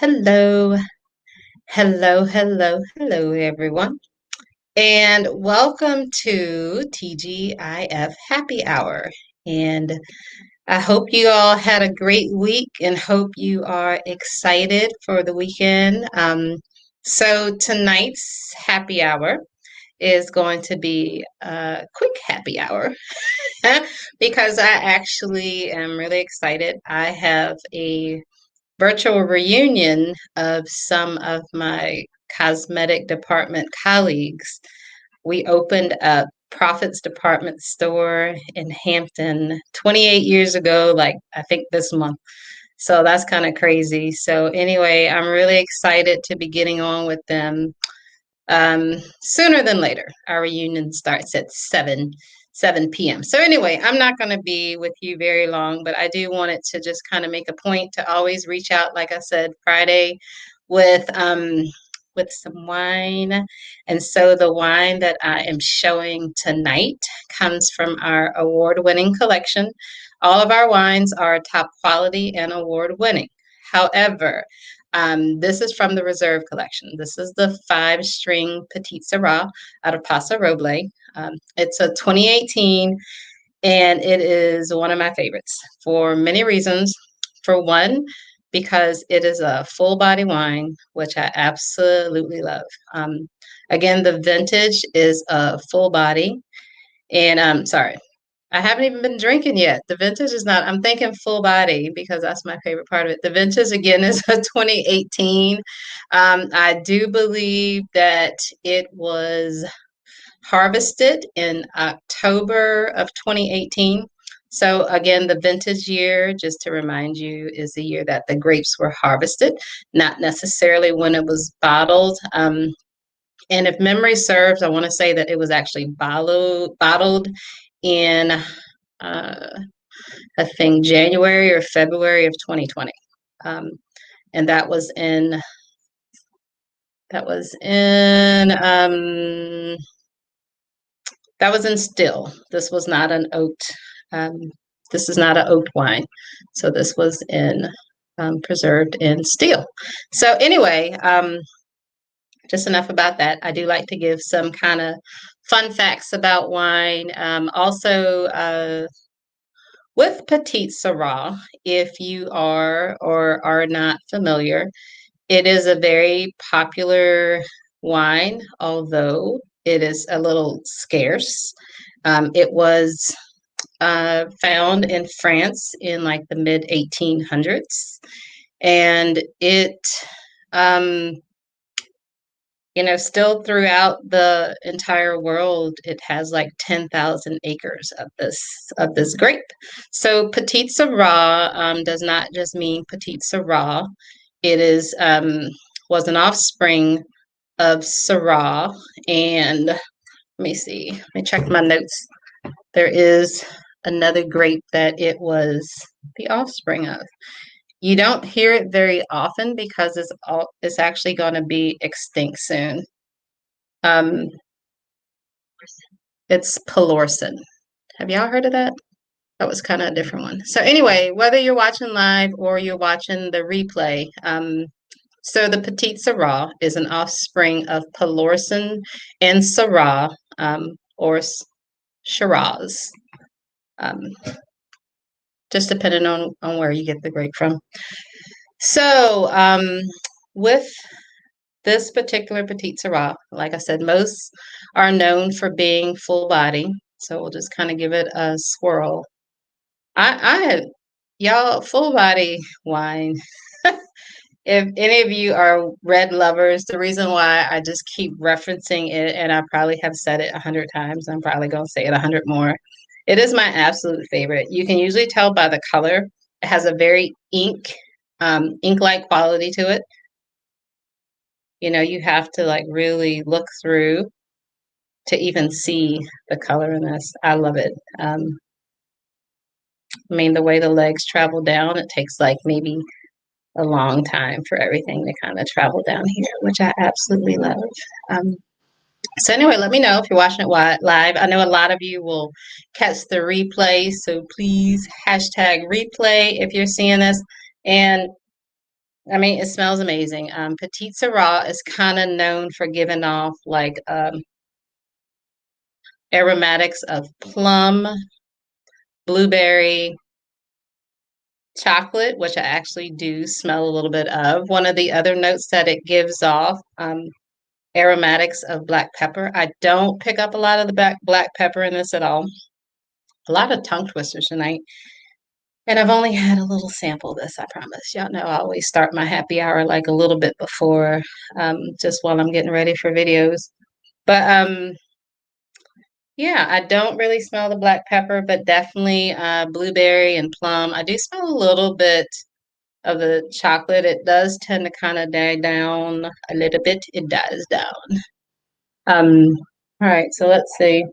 Hello, hello, everyone, and welcome to TGIF Happy Hour. And I hope you all had a great week and hope you are excited for the weekend. So, tonight's happy hour is going to be a quick happy hour because I actually am really excited. I have a virtual reunion of some of my cosmetic department colleagues. We opened a Profits department store in Hampton 28 years ago, like I think this month. So that's kind of crazy. So, anyway, I'm really excited to be getting on with them sooner than later. Our reunion starts at 7 p.m. So anyway, I'm not going to be with you very long, but I do want it to just kind of make a point to always reach out, like I said, Friday with some wine. And so the wine that I am showing tonight comes from our award-winning collection. All of our wines are top quality and award-winning. However, this is from the Reserve Collection. This is the 5-string Petite Sirah out of Paso Robles. It's a 2018, and it is one of my favorites for many reasons. For one, because it is a full body wine, which I absolutely love. Again, the vintage is a full body, and sorry, I haven't even been drinking yet. The vintage is not, I'm thinking full body because that's my favorite part of it. The vintage, again, is a 2018. I do believe that it was harvested in October of 2018. So, again, the vintage year, just to remind you, is the year that the grapes were harvested, not necessarily when it was bottled. And if memory serves, I want to say that it was actually bottled in I think January or February of 2020. Um, and that was in still. This was not an oaked. Um, this is not an oaked wine, so this was in preserved in steel. So anyway, just enough about that. I do like to give some kind of fun facts about wine. Also, with Petite Sirah, if you are or are not familiar, it is a very popular wine, although it is a little scarce. It was found in France in like the mid 1800s, and it um, still throughout the entire world, it has like 10,000 acres of this grape. So Petite Sirah does not just mean Petite Sirah. It is was an offspring of Syrah, and let me see. Let me check my notes. There is another grape that it was the offspring of. You don't hear it very often because it's actually going to be extinct soon. Um, it's Pelorson. Have y'all heard of that? That was kind of a different one. So anyway, whether you're watching live or you're watching the replay, so the Petite Sirah is an offspring of Pelorson and Syrah, or Shiraz, um, just depending on where you get the grape from. So with this particular Petite Sirah, like I said, most are known for being full body. So we'll just kind of give it a swirl. I y'all, full body wine. If any of you are red lovers, the reason why I just keep referencing it, and I probably have said it 100 times, I'm probably going to say it 100 more. It is my absolute favorite. You can usually tell by the color. It has a very ink-like quality to it. You have to like really look through to even see the color in this. I love it. I mean, the way the legs travel down, it takes like maybe a long time for everything to kind of travel down here, which I absolutely love. Um, so anyway, let me know if you're watching it live. I know a lot of you will catch the replay, so please hashtag replay if you're seeing this. And I mean, it smells amazing. Petite Sirah is kind of known for giving off like aromatics of plum, blueberry, chocolate, which I actually do smell a little bit of. One of the other notes that it gives off, aromatics of black pepper. I don't pick up a lot of the black pepper in this at all. A lot of tongue twisters tonight. And I've only had a little sample of this, I promise. Y'all know I always start my happy hour like a little bit before, just while I'm getting ready for videos. But yeah, I don't really smell the black pepper, but definitely blueberry and plum. I do smell a little bit of the chocolate. It does tend to kind of die down a little bit. It dies down. Um, all right, so let's see.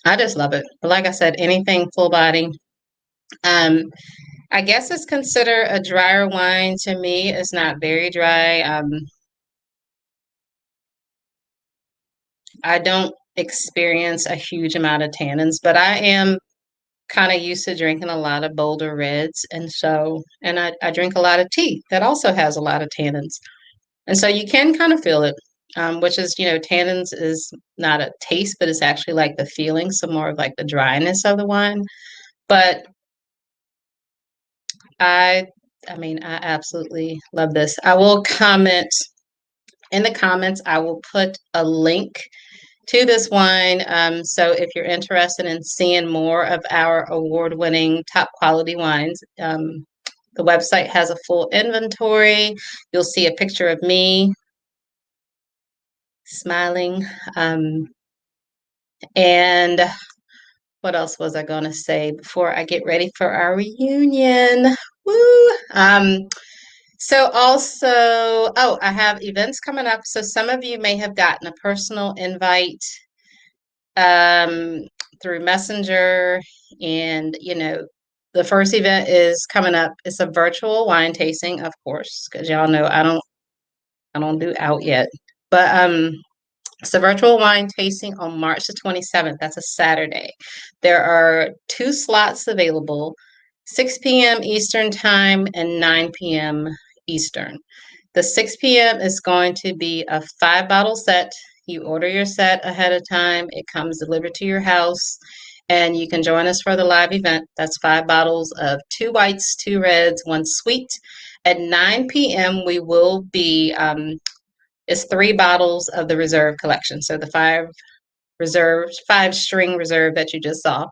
I just love it. But like I said, anything full body. Um, I guess it's considered a drier wine to me. It's not very dry. I don't experience a huge amount of tannins, but I am kind of used to drinking a lot of bolder reds. And I drink a lot of tea that also has a lot of tannins. And so you can kind of feel it, which is, tannins is not a taste, but it's actually like the feeling, so more of like the dryness of the wine. But I, I mean, I absolutely love this. I will comment in the comments, I will put a link to this wine. So if you're interested in seeing more of our award-winning top quality wines, the website has a full inventory. You'll see a picture of me smiling. And what else was I going to say before I get ready for our reunion? Woo! So also, oh, I have events coming up. So some of you may have gotten a personal invite um, through Messenger, and the first event is coming up. It's a virtual wine tasting, of course, because y'all know I don't do out yet, but it's a virtual wine tasting on March the 27th. That's a Saturday. There are two slots available, 6 p.m. Eastern Time and 9 p.m. Eastern. The 6 p.m. is going to be a 5 bottle set. You order your set ahead of time. It comes delivered to your house, and you can join us for the live event. That's 5 bottles of two whites, two reds, one sweet. At 9 p.m., we will be it's 3 bottles of the reserve collection. So the five string reserve that you just saw.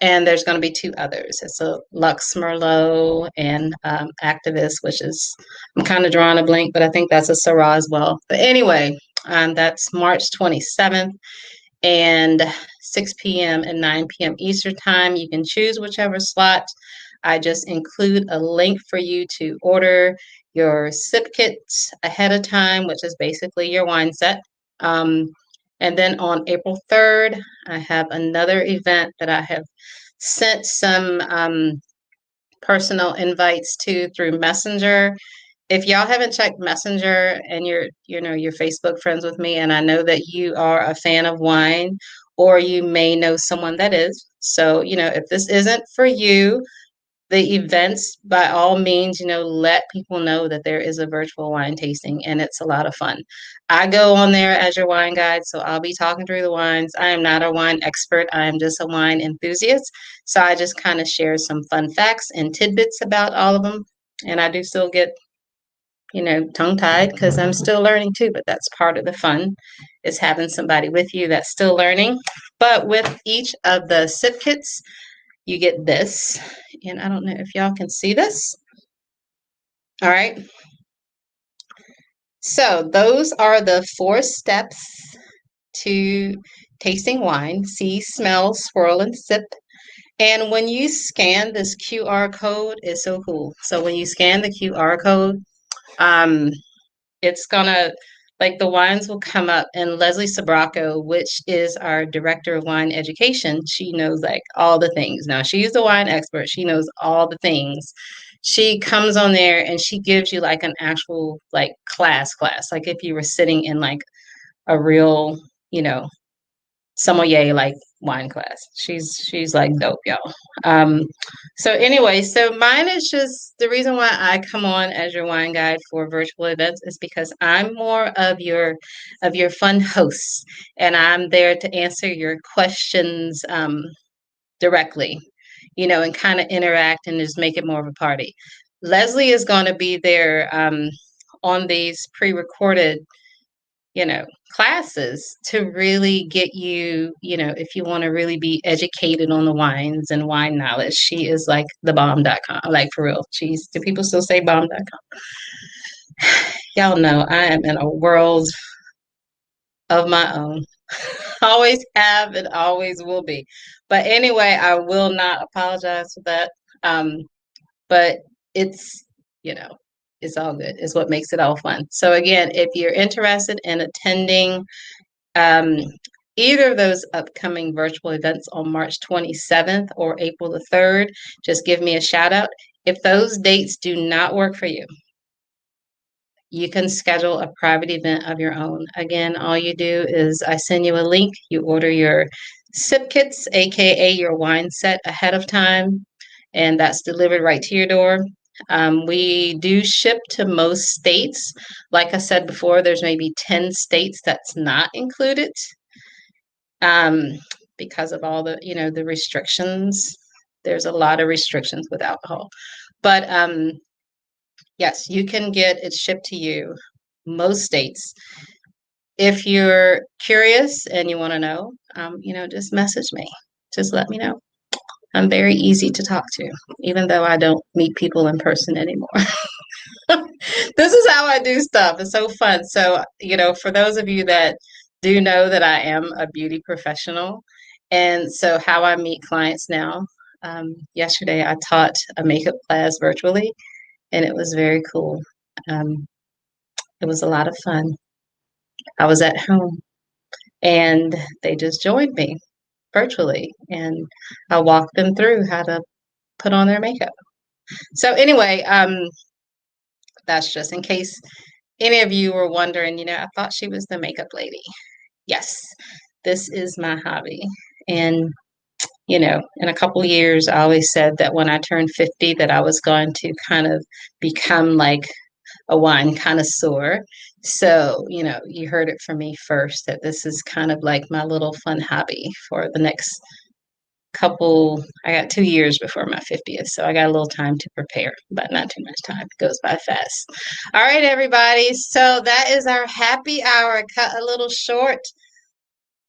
And there's going to be two others. It's a Lux Merlot and Activist, which is, I'm kind of drawing a blank, but I think that's a Syrah as well. But anyway, that's March 27th and 6 p.m. and 9 p.m. Eastern Time. You can choose whichever slot. I just include a link for you to order your sip kits ahead of time, which is basically your wine set. Um, and then on April 3rd, I have another event that I have sent some personal invites to through Messenger. If y'all haven't checked Messenger and you're Facebook friends with me, and I know that you are a fan of wine, or you may know someone that is. So, if this isn't for you, the events, by all means, let people know that there is a virtual wine tasting and it's a lot of fun. I go on there as your wine guide, so I'll be talking through the wines. I am not a wine expert, I am just a wine enthusiast. So I just kind of share some fun facts and tidbits about all of them. And I do still get, tongue tied because I'm still learning too, but that's part of the fun is having somebody with you that's still learning. But with each of the sip kits, you get this, and I don't know if y'all can see this. All right. So those are the 4 steps to tasting wine: see, smell, swirl, and sip. And when you scan this QR code, it's so cool. So when you scan the QR code, um, it's gonna, like, the wines will come up, and Leslie Sabraco, which is our director of wine education, she knows like all the things. Now she's the wine expert, she knows all the things. She comes on there and she gives you like an actual like class, like if you were sitting in like a real, you know, sommelier like wine class. She's like dope, y'all. Um, so anyway, so mine is just the reason why I come on as your wine guide for virtual events is because I'm more of your fun host, and I'm there to answer your questions directly, and kind of interact and just make it more of a party. Leslie is going to be there on these pre-recorded classes to really get you, if you want to really be educated on the wines and wine knowledge. She is like the bomb.com, like for real. Do people still say bomb.com? Y'all know I am in a world of my own. Always have and always will be. But anyway, I will not apologize for that. But it's, you know, it's all good. It's what makes it all fun. So again, if you're interested in attending um, either of those upcoming virtual events on March 27th or April the 3rd, just give me a shout out. If those dates do not work for you, you can schedule a private event of your own. Again, all you do is I send you a link, you order your sip kits, aka your wine set, ahead of time, and that's delivered right to your door. We do ship to most states. Like I said before, there's maybe 10 states that's not included um, because of all the restrictions. There's a lot of restrictions with alcohol. But yes, you can get it shipped to you, most states. If you're curious and you want to know, just message me. Just let me know. I'm very easy to talk to, even though I don't meet people in person anymore. This is how I do stuff. It's so fun. So, for those of you that do know that I am a beauty professional, and so how I meet clients now, yesterday I taught a makeup class virtually, and it was very cool. Um, it was a lot of fun. I was at home and they just joined me virtually, and I walked them through how to put on their makeup. So, anyway, that's just in case any of you were wondering, I thought she was the makeup lady. Yes, this is my hobby. And, in a couple of years, I always said that when I turned 50, that I was going to kind of become like a wine connoisseur. So, you heard it from me first that this is kind of like my little fun hobby for the next I got 2 years before my 50th, so I got a little time to prepare, but not too much time. It goes by fast. All right, everybody. So that is our happy hour. Cut a little short.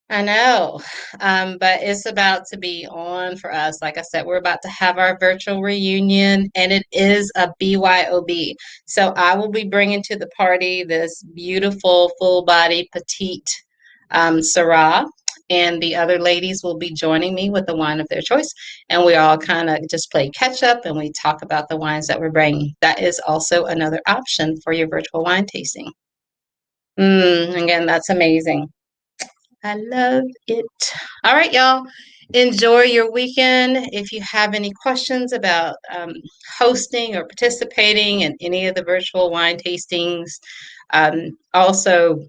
I know, but it's about to be on for us. Like I said, we're about to have our virtual reunion, and it is a BYOB. So I will be bringing to the party this beautiful full body petite Syrah, and the other ladies will be joining me with the wine of their choice. And we all kind of just play catch up and we talk about the wines that we're bringing. That is also another option for your virtual wine tasting. Again, that's amazing. I love it. All right, y'all. Enjoy your weekend. If you have any questions about hosting or participating in any of the virtual wine tastings, also,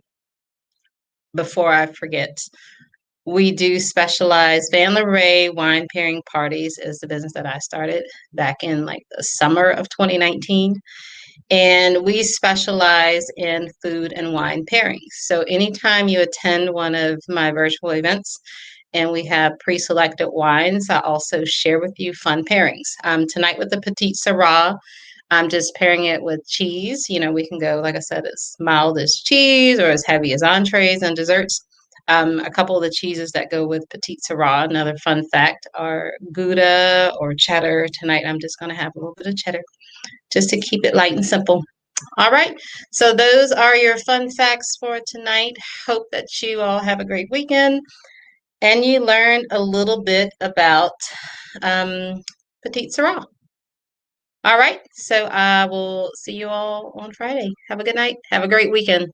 before I forget, we do specialize. Van Ray Wine Pairing Parties is the business that I started back in like the summer of 2019. And we specialize in food and wine pairings. So anytime you attend one of my virtual events and we have pre-selected wines, I also share with you fun pairings. Tonight with the Petite Sirah, I'm just pairing it with cheese. We can go, like I said, as mild as cheese or as heavy as entrees and desserts. A couple of the cheeses that go with Petite Sirah, another fun fact, are Gouda or cheddar. Tonight I'm just going to have a little bit of cheddar just to keep it light and simple. All right. So those are your fun facts for tonight. Hope that you all have a great weekend and you learn a little bit about Petite Sirah. All right. So I will see you all on Friday. Have a good night. Have a great weekend.